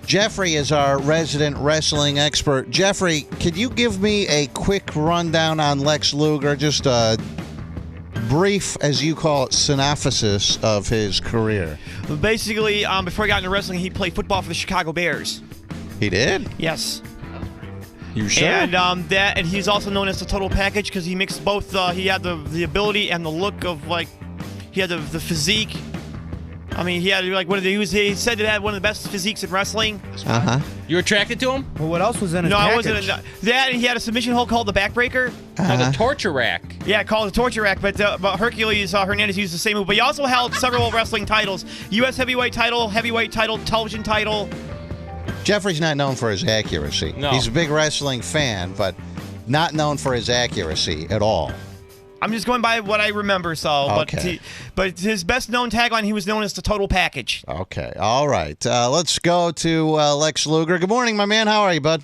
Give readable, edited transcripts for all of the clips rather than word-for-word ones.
Jeffrey is our resident wrestling expert. Jeffrey, could you give me a quick rundown on Lex Luger? Just a brief, as you call it, synopsis of his career. Basically, before he got into wrestling, he played football for the Chicago Bears. He did? Yes. You sure? And he's also known as the total package because he mixed both. He had the ability and the look of he had the physique. I mean, he had he said he had one of the best physiques in wrestling. You were attracted to him? Well, what else was in his No, package? I wasn't. That and he had a submission hold called the backbreaker. Oh, the torture rack. Yeah, called the torture rack. But Hercules Hernandez used the same move. But he also held several wrestling titles: U.S. heavyweight title, television title. Jeffrey's not known for his accuracy. No. He's a big wrestling fan, but not known for his accuracy at all. I'm just going by what I remember. So, Okay. but his best known tagline, he was known as the total package. Okay, all right. Let's go to Lex Luger. Good morning, my man. How are you, bud?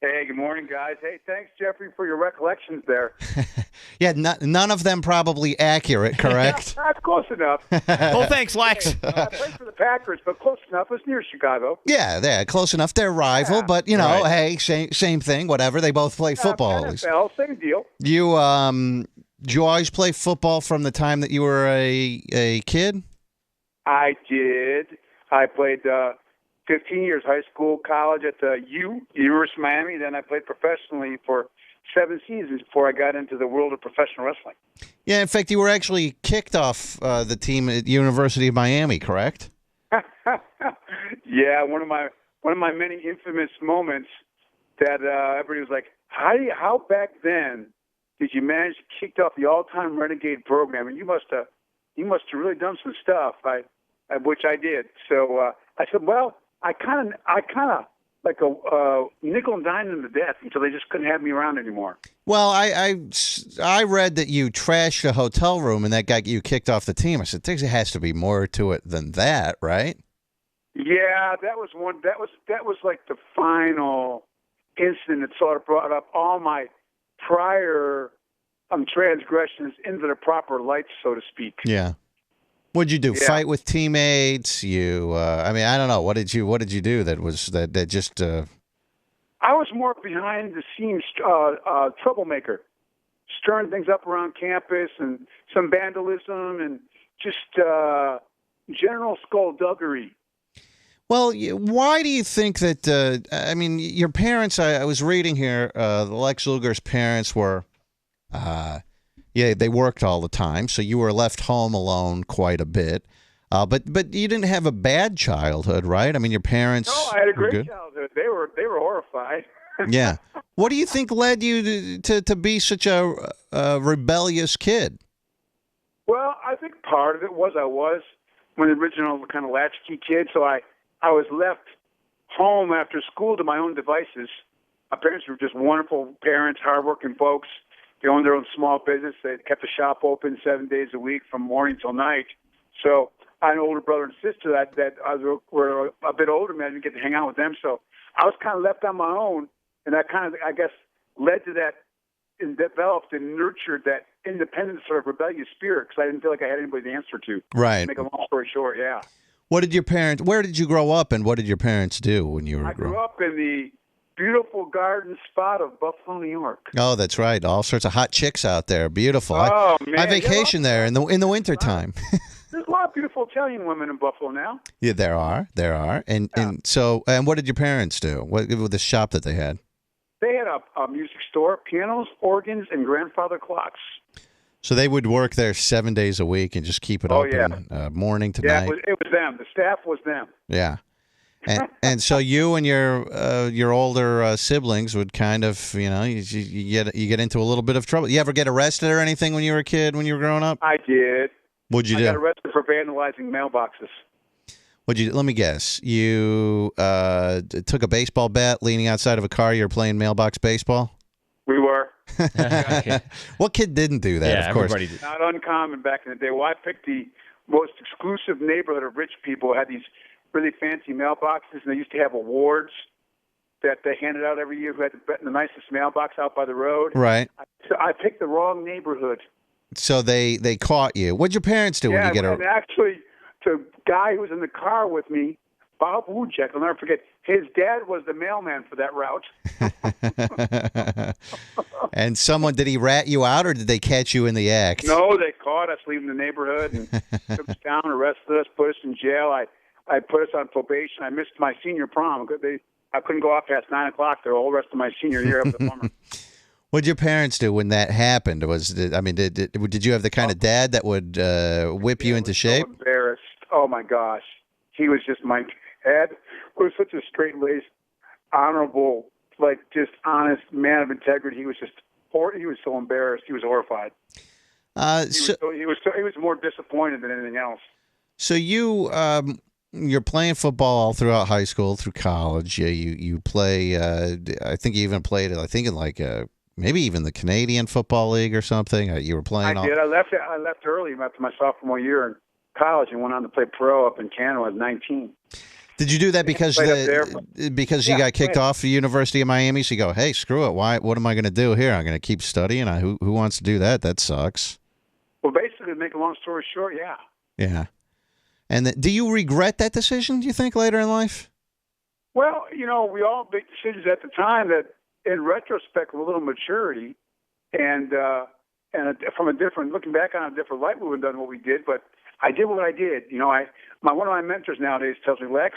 Hey, good morning, guys. Hey, thanks, Jeffrey, for your recollections there. Yeah, none of them probably accurate, correct? That's close enough. Oh, thanks, Lex. I played for the Packers, but close enough. It's near Chicago. Yeah, close enough. They're rival, Yeah. but, you know, Right. hey, same thing, whatever. They both play football. At least. NFL, same deal. Did you always play football from the time that you were a kid? I did. I played 15 years, high school, college at the University of Miami. Then I played professionally for 7 seasons before I got into the world of professional wrestling. Yeah, in fact, you were actually kicked off the team at University of Miami, correct? Yeah, one of my many infamous moments that everybody was like, how back then did you manage to kick off the all-time renegade program? And you must have really done some stuff. Which I did. So I said, well, I kind of like a nickel and dime them to death until they just couldn't have me around anymore. Well, I read that you trashed a hotel room and that got you kicked off the team. I said, there has to be more to it than that, right? Yeah, that was one. That was like the final incident that sort of brought up all my prior transgressions into the proper light, so to speak. Yeah. What'd you do? Yeah. Fight with teammates? You, I mean, I don't know. What did you do that was that just? I was more behind the scenes troublemaker, stirring things up around campus and some vandalism and just general skullduggery. Well, why do you think that? I mean, your parents. I was reading here. Lex Luger's parents were. Yeah, they worked all the time, so you were left home alone quite a bit. But you didn't have a bad childhood, right? I mean, your parents. No, I had a were great good? childhood. They were horrified. Yeah. What do you think led you to be such a rebellious kid? Well, I think part of it was I was one of the original kind of latchkey kids, so I was left home after school to my own devices. My parents were just wonderful parents, hardworking folks. They owned their own small business. They kept the shop open 7 days a week from morning till night. So I had an older brother and sister that were a bit older than me. I didn't get to hang out with them. So I was kind of left on my own, and that kind of, I guess, led to that and developed and nurtured that independent sort of rebellious spirit because I didn't feel like I had anybody to answer to. Right. To make a long story short, yeah. Where did you grow up, and what did your parents do when you were I grew up in the beautiful garden spot of Buffalo, New York. Oh, that's right. All sorts of hot chicks out there. Beautiful. Oh, man. I vacation there in the wintertime. There's a lot of beautiful Italian women in Buffalo now. Yeah, there are. And what did your parents do? What with the shop that they had? They had a music store, pianos, organs, and grandfather clocks. So they would work there 7 days a week and just keep it open morning to night. Yeah, it was them. The staff was them. Yeah. And so you and your older siblings would kind of, you get into a little bit of trouble. You ever get arrested or anything when you were a kid, when you were growing up? I did. What'd you do? I got arrested for vandalizing mailboxes. Let me guess. You took a baseball bat leaning outside of a car. You were playing mailbox baseball? We were. What kid didn't do that, Yeah, of course? everybody did. Not uncommon back in the day. Well, I picked the most exclusive neighborhood of rich people who had these really fancy mailboxes, and they used to have awards that they handed out every year who had the nicest mailbox out by the road. Right. So I picked the wrong neighborhood. So they caught you. What'd your parents do when you get and actually, the guy who was in the car with me Bob Wujek. I'll never forget. His dad was the mailman for that route. And did he rat you out, or did they catch you in the act? No, they caught us leaving the neighborhood and took us down, arrested us, put us in jail. I put us on probation. I missed my senior prom. I couldn't go off past 9 o'clock the whole rest of my senior year of the summer. What did your parents do when that happened? Did you have the kind of dad that would whip you into shape? So embarrassed. Oh my gosh, he was just my dad. Was such a straight-laced, honorable, just honest man of integrity. He was so embarrassed. He was horrified. He was more disappointed than anything else. So you're playing football all throughout high school, through college. You play. I think you even played. I think in maybe even the Canadian Football League or something. You were playing. I did. I left early after my sophomore year in college and went on to play pro up in Canada at 19. Did you do that because you got kicked off the University of Miami? So you go, hey, screw it. What am I going to do here? I'm going to keep studying. Who wants to do that? That sucks. Well, basically, to make a long story short, yeah. Yeah. And do you regret that decision, do you think, later in life? Well, we all make decisions at the time that, in retrospect, with a little maturity and looking back on a different light, we would have done what we did. But I did what I did. One of my mentors nowadays tells me, Lex,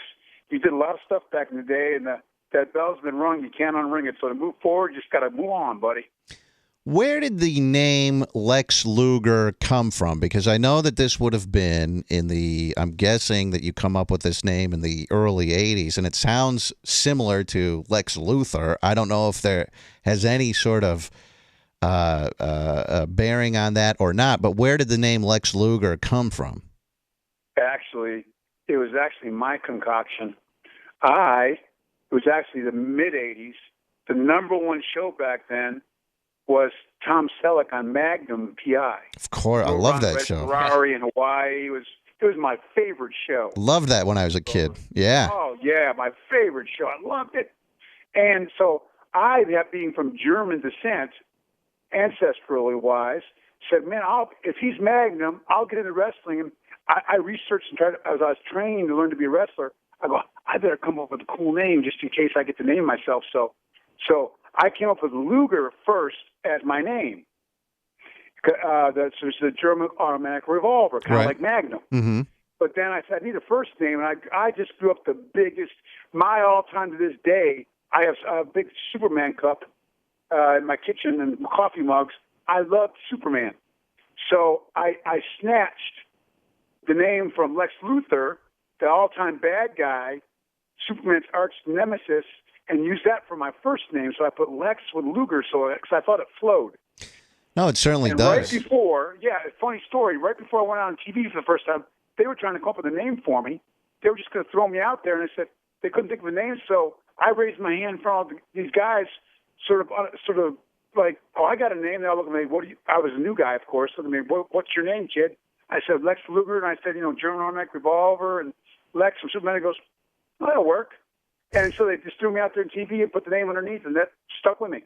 you did a lot of stuff back in the day, and that bell's been rung. You can't unring it. So to move forward, you just got to move on, buddy. Where did the name Lex Luger come from? Because I know that this would have been I'm guessing that you come up with this name in the early 80s, and it sounds similar to Lex Luthor. I don't know if there has any sort of bearing on that or not, but where did the name Lex Luger come from? Actually, it was my concoction. It was actually the mid-'80s. The number one show back then was Tom Selleck on Magnum PI. Of course, I love that show. Ferrari in Hawaii. It was my favorite show. Loved that when I was a kid. Yeah. Oh yeah, my favorite show. I loved it. And so that being from German descent, ancestrally wise, said, man, if he's Magnum, I'll get into wrestling. And I researched and tried, as I was training to learn to be a wrestler, I go, I better come up with a cool name just in case I get to name myself. So I came up with Luger first as my name. That's the German automatic revolver, kind of like Magnum. Mm-hmm. But then I said, I need a first name, and I just grew up the biggest. My all-time to this day, I have a big Superman cup in my kitchen and coffee mugs. I love Superman. So I snatched the name from Lex Luthor, the all-time bad guy, Superman's arch nemesis, and used that for my first name. So I put Lex with Luger, because I thought it flowed. No, it certainly does. Right before, funny story, right before I went on TV for the first time, they were trying to come up with a name for me. They were just going to throw me out there, and I said they couldn't think of a name. So I raised my hand in front of these guys, sort of like, oh, I got a name. They all looked at me. I was a new guy, of course. Looked at me. What's your name, kid? I said Lex Luger, and I said, German automatic revolver, and Lex from Superman. He goes, well, that'll work. And so they just threw me out there on TV and put the name underneath, and that stuck with me.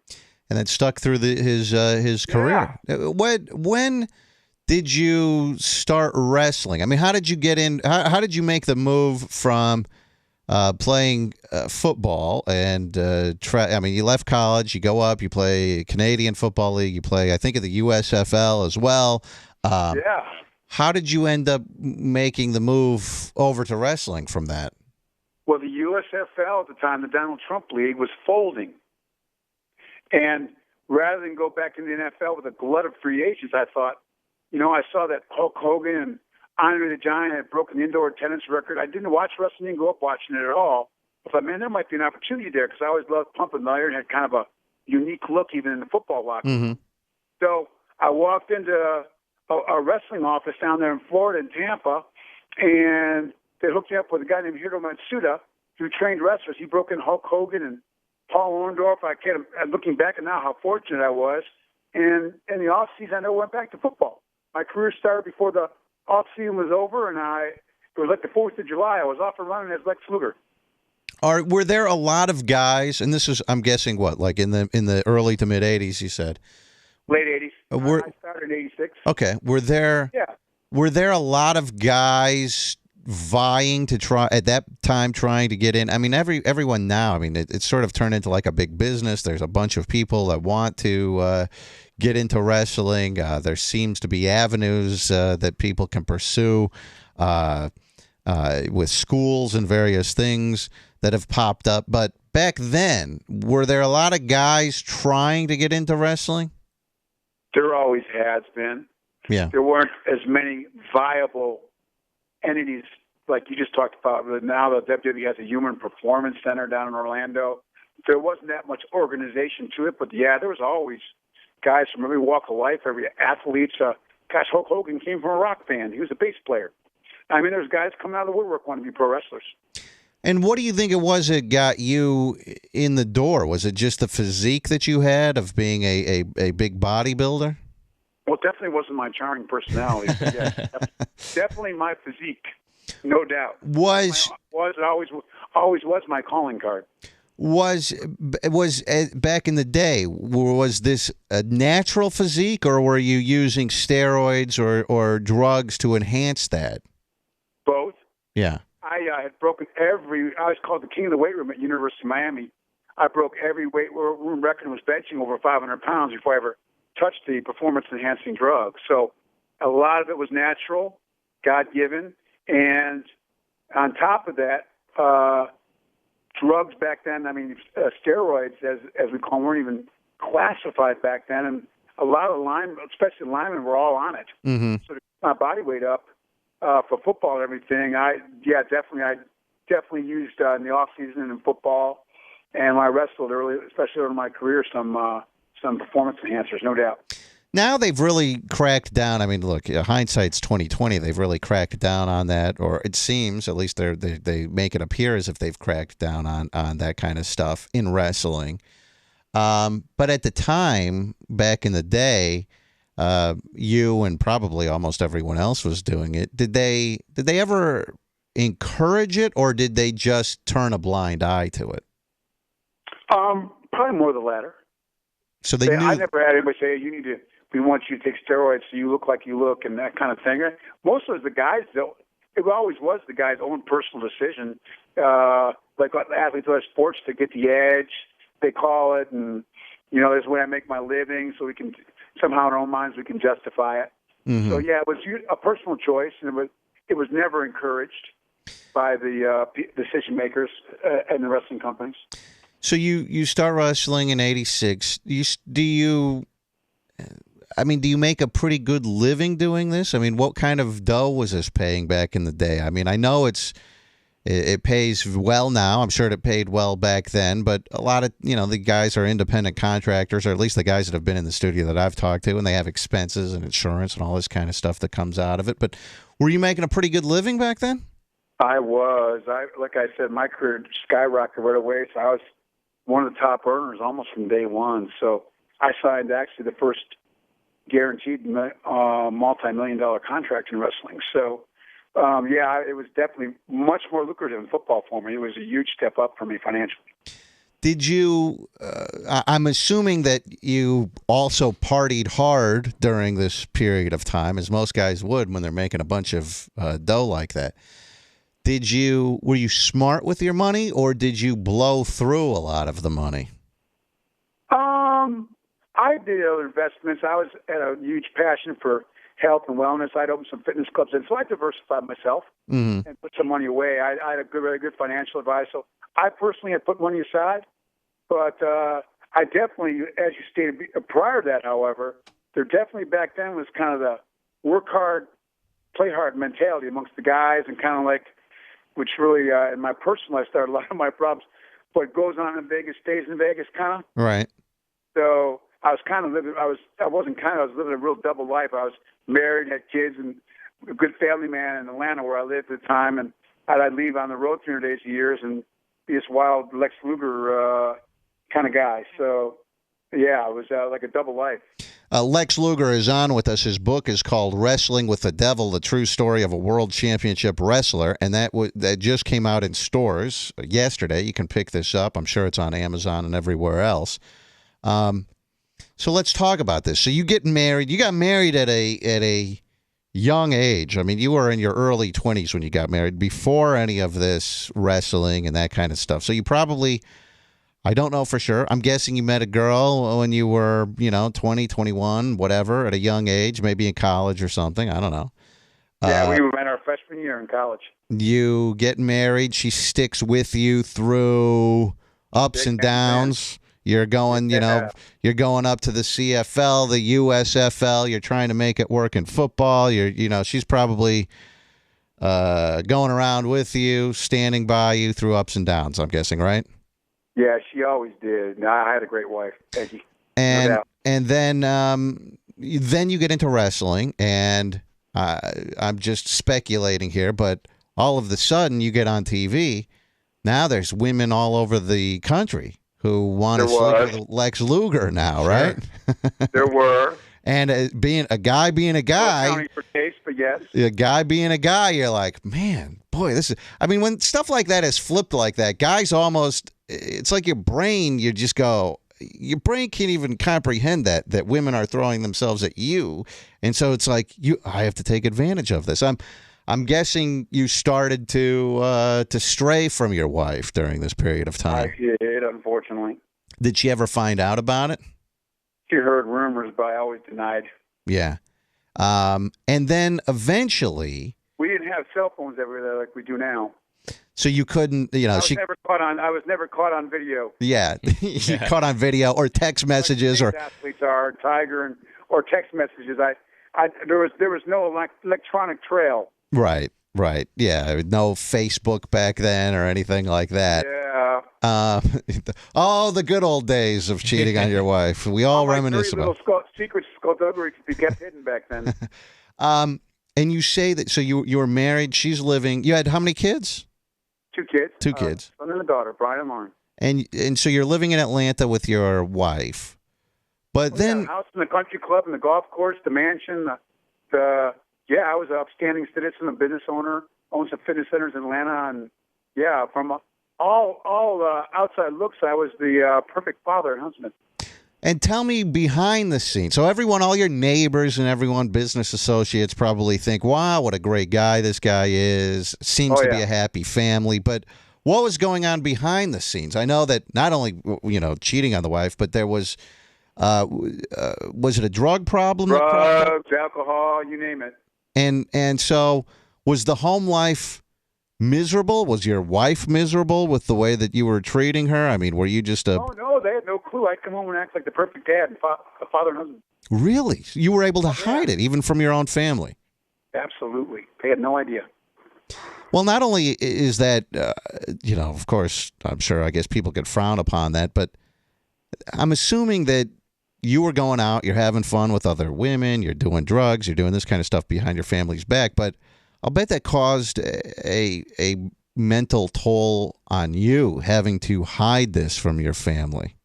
And that stuck through his career. Yeah. When did you start wrestling? I mean, how did you get in? How did you make the move from playing football and you left college, you go up, you play Canadian Football League, you play, I think, at the USFL as well. Yeah. How did you end up making the move over to wrestling from that? Well, the USFL at the time, the Donald Trump League, was folding. And rather than go back into the NFL with a glut of free agents, I thought, I saw that Hulk Hogan and Andre the Giant had broken the indoor attendance record. I didn't watch wrestling, didn't grow up watching it at all. I thought, man, there might be an opportunity there, because I always loved pumping the iron, had kind of a unique look even in the football locker. Mm-hmm. So I walked into a wrestling office down there in Florida, in Tampa, and they hooked me up with a guy named Hiro Matsuda, who trained wrestlers. He broke in Hulk Hogan and Paul Orndorff. Looking back at now how fortunate I was. And in the off season, I never went back to football. My career started before the off season was over, and it was like the 4th of July. I was off and running as Lex Luger. Were there a lot of guys, and this is, I'm guessing, like in the early to mid '80s? You said late '80s. I started in '86. Okay. Were there a lot of guys vying to try at that time, trying to get in? I mean, everyone now, I mean, it's sort of turned into like a big business. There's a bunch of people that want to get into wrestling. There seems to be avenues that people can pursue with schools and various things that have popped up. But back then, were there a lot of guys trying to get into wrestling? There always has been. Yeah. There weren't as many viable entities like you just talked about. Now the WWE has a Human Performance Center down in Orlando. There wasn't that much organization to it, but yeah, there was always guys from every walk of life, every athlete. Gosh, Hulk Hogan came from a rock band. He was a bass player. I mean, there's guys coming out of the woodwork wanting to be pro wrestlers. And what do you think it was that got you in the door? Was it just the physique that you had of being a big bodybuilder? Well, it definitely wasn't my charming personality. Yeah, definitely my physique, no doubt. It always was my calling card. Was back in the day, was this a natural physique, or were you using steroids or drugs to enhance that? Both. Yeah. I had broken I was called the king of the weight room at University of Miami. I broke every weight room record and was benching over 500 pounds before I ever touched the performance-enhancing drug. So a lot of it was natural, God-given, and on top of that, drugs back then, I mean, steroids, as we call them, weren't even classified back then, and a lot of linemen, especially linemen, were all on it. Mm-hmm. So to keep my body weight up for football and everything, I definitely used in the off season in football, and when I wrestled early, especially early in my career, some performance enhancers, no doubt. Now they've really cracked down. I mean, look, hindsight's 2020. They've really cracked down on that, or it seems, at least they make it appear as if they've cracked down on that kind of stuff in wrestling. But at the time, back in the day, you and probably almost everyone else was doing it. Did they ever encourage it, or did they just turn a blind eye to it? Probably more the latter. So they knew. I never had anybody say, we want you to take steroids so you look like you look and that kind of thing. Most of the guys, though, it always was the guy's own personal decision. Like athletes who have sports to get the edge, they call it, and this is the way I make my living, so we can somehow in our own minds we can justify it. Mm-hmm. So yeah, it was a personal choice, and it was never encouraged by the decision makers and the wrestling companies. So you start wrestling in '86. Do you make a pretty good living doing this? I mean, what kind of dough was this paying back in the day? I mean, I know it pays well now. I'm sure it paid well back then, but a lot of, the guys are independent contractors, or at least the guys that have been in the studio that I've talked to, and they have expenses and insurance and all this kind of stuff that comes out of it. But were you making a pretty good living back then? I was. Like I said, my career skyrocketed right away, so I was one of the top earners almost from day one. So I signed actually the first guaranteed multi-million-dollar contract in wrestling. So, it was definitely much more lucrative in football for me. It was a huge step up for me financially. Did you, I'm assuming that you also partied hard during this period of time, as most guys would when they're making a bunch of dough like that. Were you smart with your money, or did you blow through a lot of the money? I did other investments. I had a huge passion for health and wellness. I'd opened some fitness clubs, and so I diversified myself and put some money away. I had a very good financial advice. So I personally had put money aside, but I definitely, as you stated prior to that, however, there definitely back then was kind of the work hard, play hard mentality amongst the guys, and kind of like, which really, in my personal life, started a lot of my problems. What goes on in Vegas stays in Vegas, kind of. Right. So I was kind of living. I was living a real double life. I was married, had kids, and a good family man in Atlanta, where I lived at the time. And I'd leave on the road 300 days a year and be this wild Lex Luger kind of guy. So yeah, it was like a double life. Lex Luger is on with us. His book is called Wrestling with the Devil, the true story of a world championship wrestler, and that just came out in stores yesterday. You can pick this up. I'm sure it's on Amazon and everywhere else. So let's talk about this. So you get married. You got married at a young age. I mean, you were in your early 20s when you got married, before any of this wrestling and that kind of stuff. So you probably, I don't know for sure. I'm guessing you met a girl when you were, 20, 21, whatever, at a young age, maybe in college or something. I don't know. Yeah, we met our freshman year in college. You get married. She sticks with you through ups and downs. You're going, you're going up to the CFL, the USFL. You're trying to make it work in football. She's probably going around with you, standing by you through ups and downs, I'm guessing, right? Yeah, she always did. No, I had a great wife, Peggy. And No doubt. and then you get into wrestling, and I'm just speculating here, but all of a sudden you get on TV. Now there's women all over the country who want to sleep with Lex Luger now, right? There were. And being a guy, No counting for taste, but yes. a guy being a guy, you're like, man, boy, this is. I mean, when stuff like that is flipped like that, guys almost. It's like your brain. You just go. Your brain can't even comprehend that women are throwing themselves at you, and so it's like I have to take advantage of this. I'm guessing you started to stray from your wife during this period of time. I did, unfortunately. Did she ever find out about it? She heard rumors, but I always denied. Yeah. And then eventually, We didn't have cell phones everywhere like we do now. so you couldn't, I was never caught on video. Yeah, you caught on video or text messages like or athletes are Tiger or text messages. There was no electronic trail. right, yeah, no Facebook back then or anything like that. Yeah. Oh, the good old days of cheating on your wife. We all reminisce about. Secret skullduggery could be kept hidden back then. And you say that so you were married. She's living. You had how many kids? 2 kids. 2 kids. Son and a daughter, Brian and Lauren. And so you're living in Atlanta with your wife, but then The house in the country club and the golf course, the mansion, I was an upstanding citizen, a business owner, owned some fitness centers in Atlanta, and from all outside looks, I was the perfect father and husband. And tell me behind the scenes. So everyone, all your neighbors and everyone, business associates probably think, wow, what a great guy this guy is. Seems to be a happy family. But what was going on behind the scenes? I know that not only, cheating on the wife, but there was it a drug problem? Drugs, alcohol, you name it. And so was the home life miserable? Was your wife miserable with the way that you were treating her? I mean, were you just a... Oh, no, they had no clue. I'd come home and act like the perfect dad and father and husband. Really? You were able to hide it, even from your own family? Absolutely. They had no idea. Well, not only is that, of course, I'm sure, I guess people could frown upon that, but I'm assuming that you were going out, you're having fun with other women, you're doing drugs, you're doing this kind of stuff behind your family's back, but I'll bet that caused a mental toll on you, having to hide this from your family.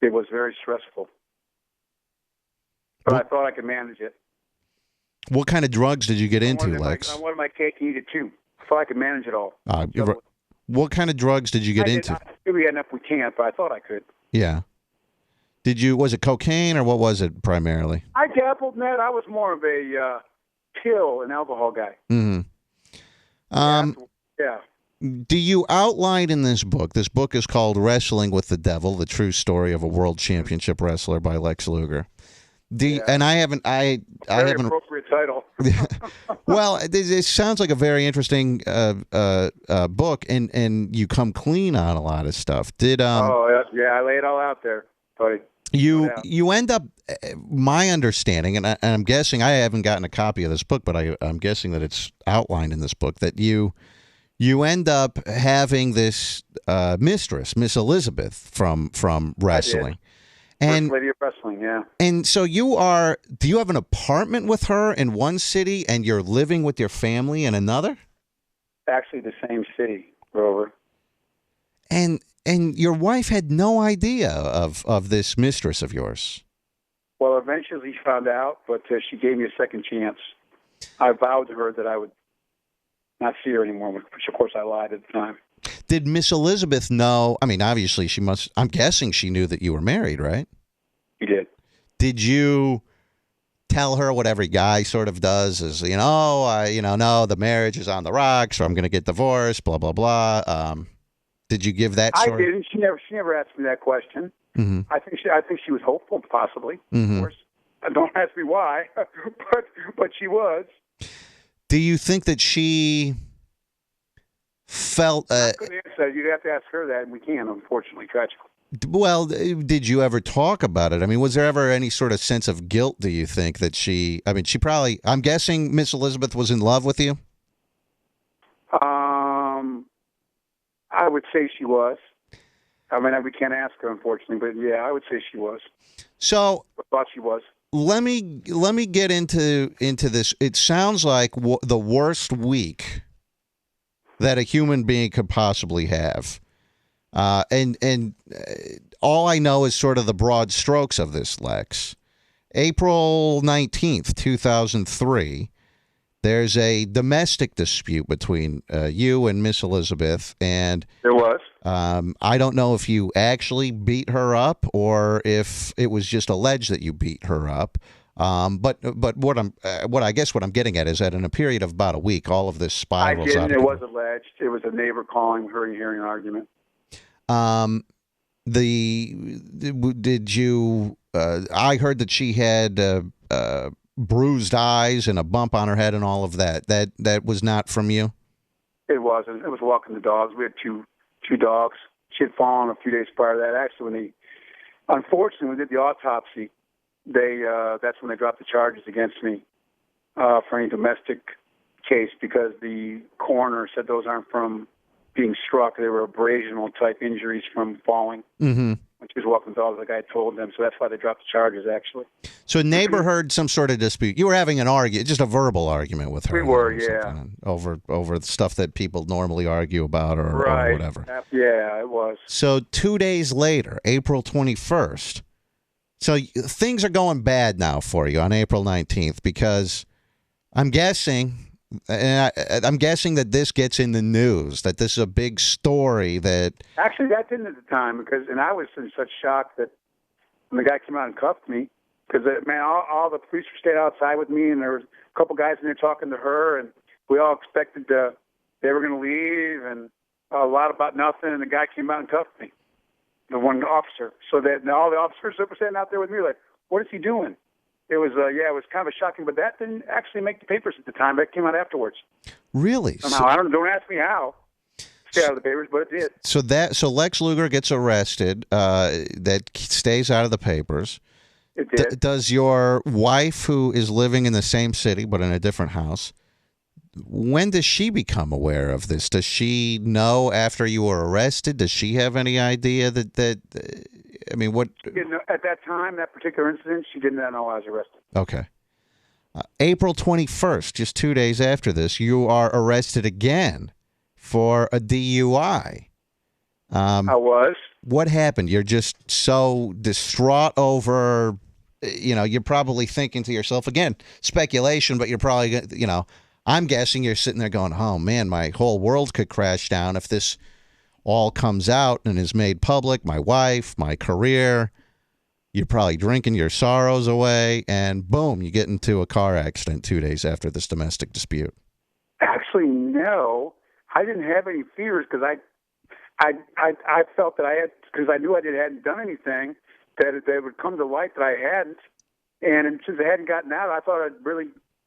It was very stressful. But I thought I could manage it. What kind of drugs did you get into, Lex? I wanted my cake and eat it too. I thought I could manage it all. What kind of drugs did you get into? We had enough we can't, but I thought I could. Yeah. Was it cocaine or what was it primarily? I dabbled in that. I was more of a pill and alcohol guy. Mm-hmm. Yeah. Do you outline in this book? This book is called Wrestling with the Devil: The True Story of a World Championship Wrestler by Lex Luger. And I haven't. Appropriate title. Well, it sounds like a very interesting book, and you come clean on a lot of stuff. I lay it all out there, buddy. You end up, my understanding, and I'm guessing, I haven't gotten a copy of this book, but I'm guessing that it's outlined in this book, that you end up having this mistress, Miss Elizabeth, from wrestling. First lady of wrestling, yeah. And so do you have an apartment with her in one city and you're living with your family in another? Actually, the same city, Grover. And your wife had no idea of this mistress of yours? Well, eventually she found out, but she gave me a second chance. I vowed to her that I would not see her anymore, which of course I lied at the time. Did Miss Elizabeth know? I mean, obviously she must. I'm guessing she knew that you were married, right? She did. Did you tell her what every guy sort of does is, no, the marriage is on the rocks, or I'm going to get divorced, blah, blah, blah. Did you give that I sort of... didn't. She never asked me that question. Mm-hmm. I think she was hopeful, possibly. Mm-hmm. Of course. Don't ask me why, but she was. Do you think that she felt... I couldn't answer that. You'd have to ask her that, and we can't, unfortunately, tragically. Well, did you ever talk about it? I mean, was there ever any sort of sense of guilt, do you think, that she probably... I'm guessing Miss Elizabeth was in love with you? I would say she was. I mean, we can't ask her, unfortunately, but yeah, I would say she was. So... I thought she was. Let me get into this. It sounds like the worst week that a human being could possibly have. And all I know is sort of the broad strokes of this, Lex. April 19th, 2003, there's a domestic dispute between you and Miss Elizabeth. And there was. I don't know if you actually beat her up or if it was just alleged that you beat her up. But what I'm getting at is that in a period of about a week, all of this spirals out. It was alleged. It was a neighbor calling her and hearing an argument. Did you? I heard that she had bruised eyes and a bump on her head and all of that. That was not from you. It wasn't. It was walking the dogs. We had two dogs. She had fallen a few days prior to that. Actually, unfortunately, when we did the autopsy, that's when they dropped the charges against me for any domestic case, because the coroner said those aren't from being struck. They were abrasional type injuries from falling. Mm-hmm. When she was walking the dogs, like I had told them. So that's why they dropped the charges, actually. So a neighbor heard some sort of dispute. You were having an argument, just a verbal argument with her. We were, yeah. Over stuff that people normally argue about or whatever. Yeah, it was. So 2 days later, April 21st, so things are going bad now for you on April 19th, because I'm guessing that this gets in the news, that this is a big story that... Actually, that didn't at the time, and I was in such shock that when the guy came out and cuffed me, because, man, all the police stayed outside with me, and there was a couple guys in there talking to her, and we all expected they were going to leave, and a lot about nothing, and the guy came out and cuffed me, the one officer. So that all the officers that were standing out there with me were like, what is he doing? It was, it was kind of shocking, but that didn't actually make the papers at the time. That came out afterwards. Really? Somehow, don't ask me how. Stay out of the papers, but it did. So Lex Luger gets arrested. That stays out of the papers. It did. Does your wife, who is living in the same city but in a different house, when does she become aware of this? Does she know after you were arrested? Does she have any idea that I mean, what? At that time, that particular incident, she did not know I was arrested. Okay. April 21st, just 2 days after this, you are arrested again for a DUI. I was. What happened? You're just so distraught over, you're probably thinking to yourself, again, speculation, but you're probably, I'm guessing you're sitting there going, oh, man, my whole world could crash down if this all comes out and is made public. My wife, my career. You're probably drinking your sorrows away, and boom, you get into a car accident 2 days after this domestic dispute. Actually, no. I didn't have any fears, because I felt that I had, because I knew I hadn't done anything, that it would come to light that I hadn't. And since I hadn't gotten out, I thought I'd really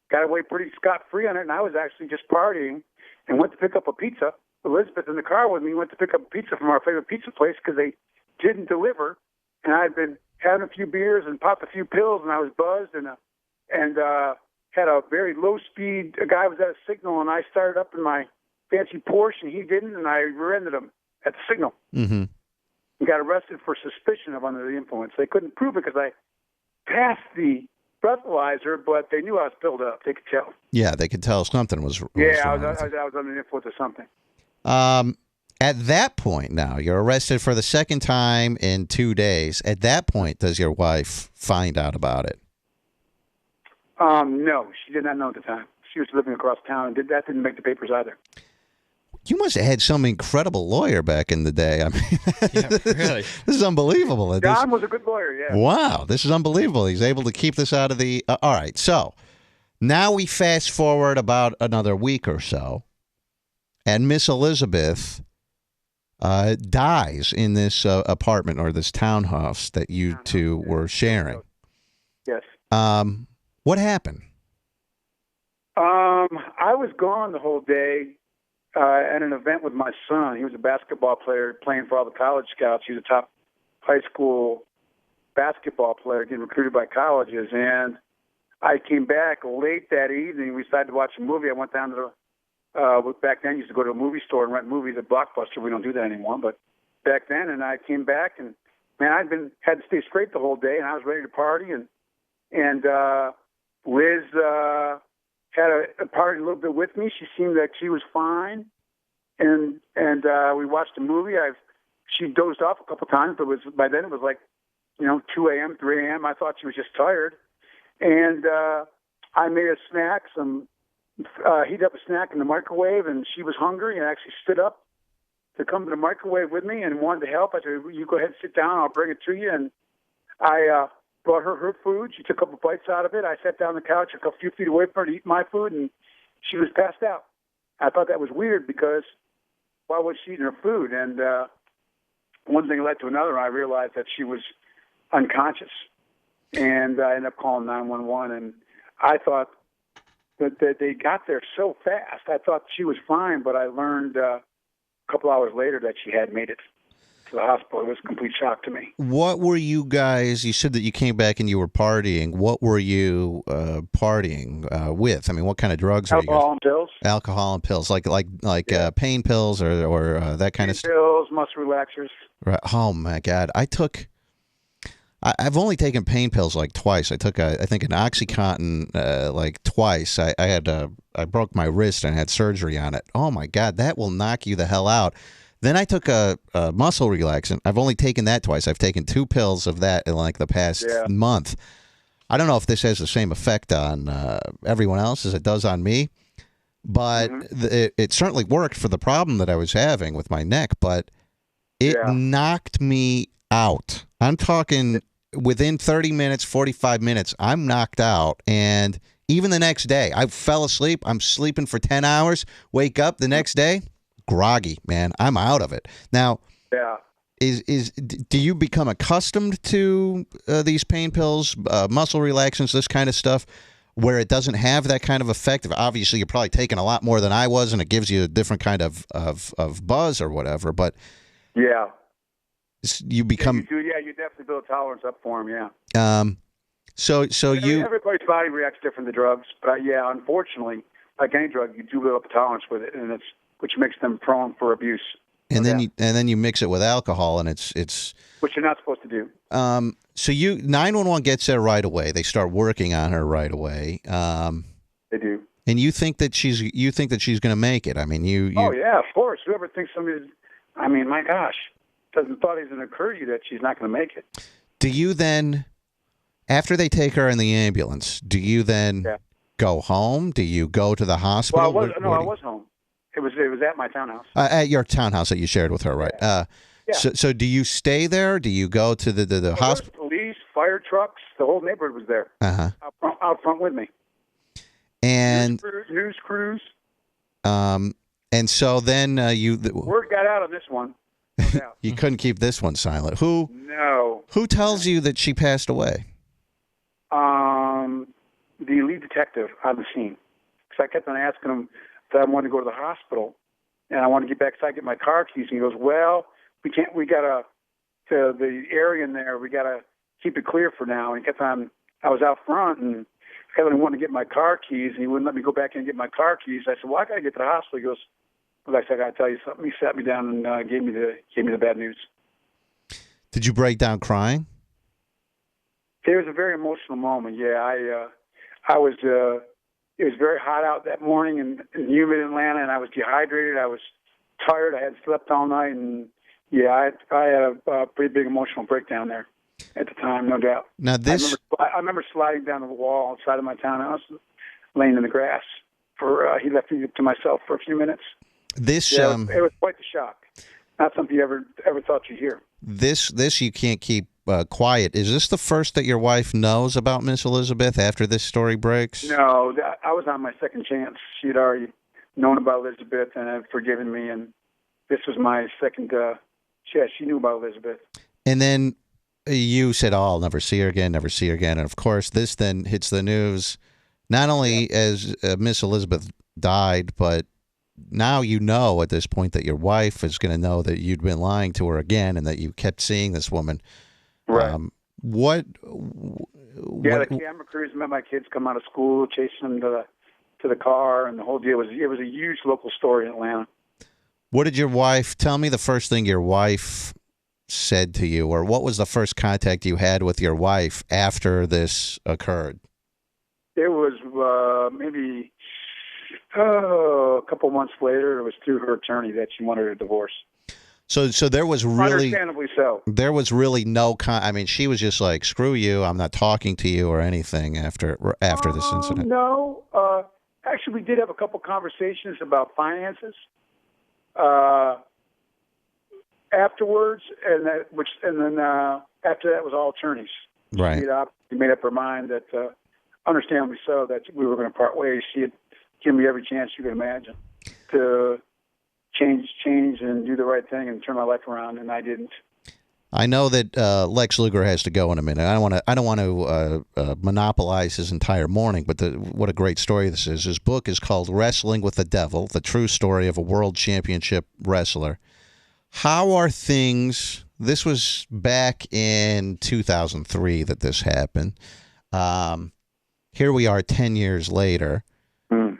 got away pretty scot-free on it, and I was actually just partying and went to pick up a pizza. Elizabeth in the car with me went to pick up a pizza from our favorite pizza place because they didn't deliver, and I'd been having a few beers and popped a few pills, and I was buzzed and had a very low-speed. A guy was at a signal, and I started up in my fancy Porsche, and he didn't, and I rear-ended him at the signal. Mm-hmm. And got arrested for suspicion of under the influence. They couldn't prove it because I passed the breathalyzer, but they knew I was filled up. They could tell. Yeah, they could tell something was wrong. I was under the influence of something. At that point now, you're arrested for the second time in 2 days. At that point, does your wife find out about it? No, she did not know at the time. She was living across town, and that didn't make the papers either. You must have had some incredible lawyer back in the day. I mean, Yeah, really. this is unbelievable. That John was a good lawyer, yeah. Wow, this is unbelievable. He's able to keep this out of the. All right, so now we fast forward about another week or so, and Miss Elizabeth dies in this apartment or this townhouse that you two were sharing. Yes. What happened? I was gone the whole day at an event with my son. He was a basketball player playing for all the college scouts. He was a top high school basketball player getting recruited by colleges. And I came back late that evening. We decided to watch a movie. I went down to back then, used to go to a movie store and rent movies at Blockbuster. We don't do that anymore. But back then, and I came back, and man, had to stay straight the whole day, and I was ready to party. And Liz had a party a little bit with me. She seemed like she was fine, and we watched a movie. She dozed off a couple times, but by then it was like 2 a.m., 3 a.m. I thought she was just tired, and I made a snack, heated up a snack in the microwave, and she was hungry and actually stood up to come to the microwave with me and wanted to help. I said, "You go ahead and sit down. I'll bring it to you." And I brought her food. She took a couple bites out of it. I sat down on the couch a few feet away from her to eat my food, and she was passed out. I thought that was weird because why was she eating her food? And one thing led to another, and I realized that she was unconscious. And I ended up calling 911, and I thought that they got there so fast. I thought she was fine, but I learned a couple hours later that she had made it to the hospital. It was a complete shock to me. What were you guys? You said that you came back and you were partying. What were you partying with? I mean, what kind of drugs were you guys? Alcohol and pills. Alcohol and pills, like pain pills or that kind of stuff. Pills, muscle relaxers. Right. Oh my God, I've only taken pain pills like twice. I took I think an OxyContin like twice. I broke my wrist and had surgery on it. Oh my God, that will knock you the hell out. Then I took a muscle relaxant. I've only taken that twice. I've taken 2 pills of that in like the past month. I don't know if this has the same effect on everyone else as it does on me, but it certainly worked for the problem that I was having with my neck, but it knocked me out. I'm talking within 30 minutes, 45 minutes, I'm knocked out. And even the next day, I fell asleep. I'm sleeping for 10 hours, wake up the next day, groggy, man. I'm out of it. Now, do you become accustomed to these pain pills, muscle relaxants, this kind of stuff, where it doesn't have that kind of effect? Obviously, you're probably taking a lot more than I was, and it gives you a different kind of buzz or whatever, but you become... you definitely build a tolerance up for them, So everybody's body reacts different to drugs, but unfortunately, like any drug, you do build up a tolerance with it, and which makes them prone for abuse. And then you mix it with alcohol, and it's which you're not supposed to do. So 911 gets there right away. They start working on her right away. They do. And you think that she's going to make it? I mean, you. Oh yeah, of course. Whoever thinks somebody's, I mean, my gosh, doesn't thought it doesn't occur to you that she's not going to make it. Do you then, after they take her in the ambulance, do you then go home? Do you go to the hospital? Well, I was home. It was at my townhouse. At your townhouse that you shared with her, right? So do you stay there? Do you go to the hospital? Police, fire trucks, the whole neighborhood was there. Out front with me. And news crews. And so then word got out on this one. No doubt. You couldn't keep this one silent. Who tells you that she passed away? The lead detective on the scene. Because I kept on asking him that I wanted to go to the hospital, and I wanted to get back so I get my car keys. And he goes, "Well, we can't. We gotta the area in there. We gotta keep it clear for now." And he kept on. I was out front, and I kept on wanting to get my car keys, and he wouldn't let me go back in and get my car keys. I said, "Well, I gotta get to the hospital." He goes, "Well, I said, I gotta tell you something." He sat me down and gave me the bad news. Did you break down crying? It was a very emotional moment. Yeah, I was. It was very hot out that morning in humid Atlanta, and I was dehydrated. I was tired. I had slept all night, and I had a pretty big emotional breakdown there at the time, no doubt. Now I remember sliding down the wall outside of my townhouse, laying in the grass. He left me to myself for a few minutes. This Yeah, it was quite the shock. Not something you ever thought you'd hear. This you can't keep quiet. Is this the first that your wife knows about Miss Elizabeth after this story breaks? No, I was on my second chance. She had already known about Elizabeth and had forgiven me, and this was my second chance. She knew about Elizabeth. And then you said, "Oh, I'll never see her again, never see her again." And of course, this then hits the news. Not only as Miss Elizabeth died, but now you know at this point that your wife is going to know that you'd been lying to her again and that you kept seeing this woman. Right. What? Yeah, the camera crews met my kids come out of school, chasing them to the car, and the whole deal was a huge local story in Atlanta. What did your wife tell me? The first thing your wife said to you, or what was the first contact you had with your wife after this occurred? It was maybe a couple months later. It was through her attorney that she wanted a divorce. So there was really, understandably so. There was really no I mean, she was just like, "Screw you! I'm not talking to you or anything." After this incident. No, actually, we did have a couple conversations about finances afterwards, and then after that was all attorneys. Right. She made up her mind that, understandably so, that we were going to part ways. She had given me every chance you could imagine to change and do the right thing and turn my life around, and I didn't. I know that Lex Luger has to go in a minute. I don't want to monopolize his entire morning, but what a great story this is. His book is called Wrestling with the Devil: The True Story of a World Championship Wrestler. How are things? This was back in 2003 that this happened. Here we are 10 years later.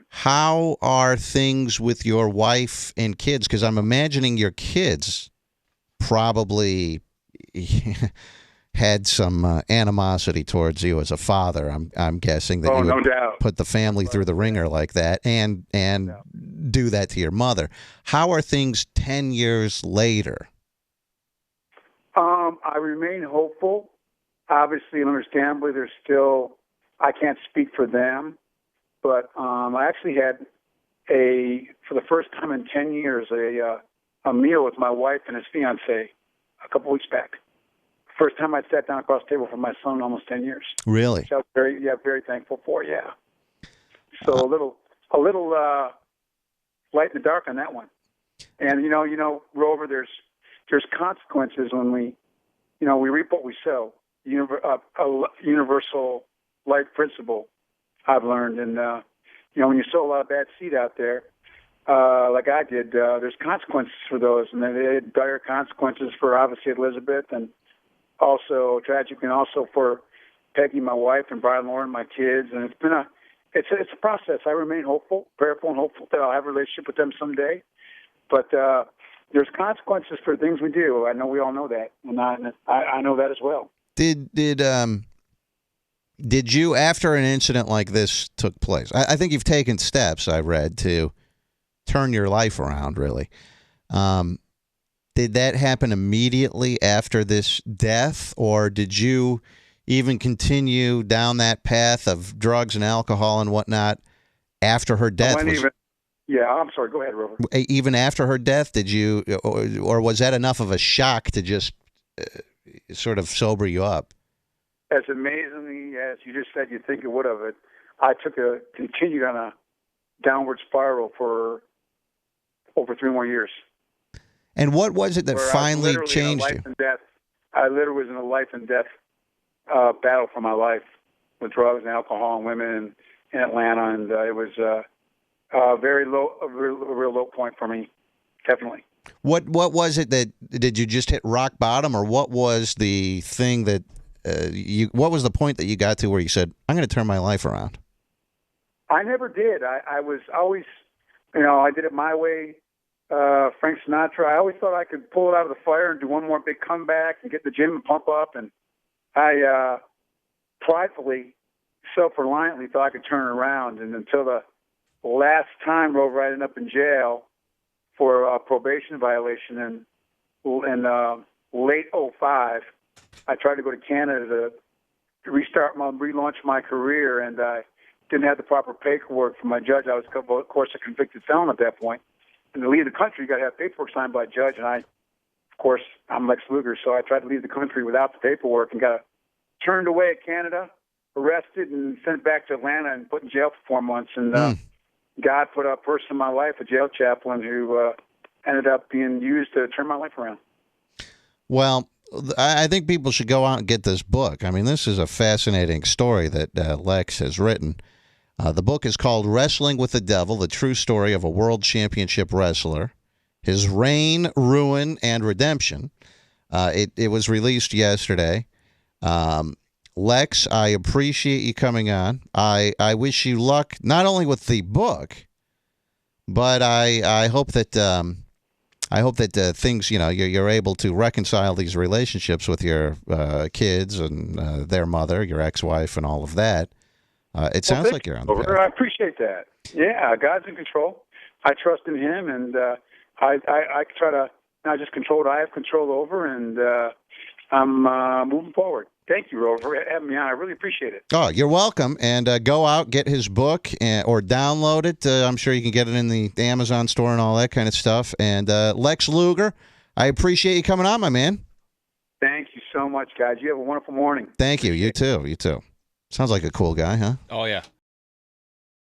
How are things with your wife and kids? Because I'm imagining your kids probably had some animosity towards you as a father. I'm guessing that you would no doubt. put the family through the ringer like that and do that to your mother. How are things 10 years later? I remain hopeful. Obviously and understandably, there's still, I can't speak for them, but I actually had for the first time in 10 years, a meal with my wife and his fiance a couple weeks back. First time I sat down across the table for my son in almost 10 years. Really? Which I was very thankful for. Yeah. So a little light in the dark on that one. And you know, Rover, there's consequences when we reap what we sow. A universal life principle I've learned, and when you sow a lot of bad seed out there, like I did, there's consequences for those, and they had dire consequences for obviously Elizabeth, and also tragic, and also for Peggy, my wife, and Brian, Lauren, my kids, and it's been it's a process. I remain hopeful, prayerful, and hopeful that I'll have a relationship with them someday, but there's consequences for things we do. I know we all know that, and I know that as well. Did you, after an incident like this took place, I think you've taken steps, I read, to turn your life around, really. Did that happen immediately after this death, or did you even continue down that path of drugs and alcohol and whatnot after her death? Yeah, I'm sorry. Go ahead, Rover. Even after her death, did you, or was that enough of a shock to just sort of sober you up? As amazingly as you just said you think it would have, continued on a downward spiral for over 3 more years. And what was it that finally changed you? I literally was in a life and death battle for my life with drugs and alcohol and women in Atlanta, and it was a real low point for me, definitely. What was it that, did you just hit rock bottom, or what was the thing that what was the point that you got to where you said, I'm going to turn my life around? I never did. I was always, I did it my way. Frank Sinatra, I always thought I could pull it out of the fire and do one more big comeback and get the gym and pump up. And I pridefully, self-reliantly thought I could turn it around. And until the last time, Rover, I ended up in jail for a probation violation in late 2005. I tried to go to Canada to relaunch my career, and I didn't have the proper paperwork from my judge. I was, of course, a convicted felon at that point. And to leave the country, you got to have paperwork signed by a judge. And of course, I'm Lex Luger, so I tried to leave the country without the paperwork and got turned away at Canada, arrested, and sent back to Atlanta and put in jail for 4 months. And God put a person in my life, a jail chaplain, who ended up being used to turn my life around. Well, I think people should go out and get this book. I mean, this is a fascinating story that Lex has written. The book is called Wrestling with the Devil, the true story of a world championship wrestler, his reign, ruin, and redemption. It was released yesterday. Lex, I appreciate you coming on. I wish you luck, not only with the book, but I hope that things, you're able to reconcile these relationships with your kids and their mother, your ex-wife, and all of that. It sounds like you're on the path. I appreciate that. Yeah, God's in control. I trust in Him, and I try to not just control what I have control over, and I'm moving forward. Thank you, Rover, for having me on. I really appreciate it. Oh, you're welcome. And go out, get his book, or download it. I'm sure you can get it in the Amazon store and all that kind of stuff. And Lex Luger, I appreciate you coming on, my man. Thank you so much, guys. You have a wonderful morning. Thank you. You too. You too. Sounds like a cool guy, huh? Oh, yeah.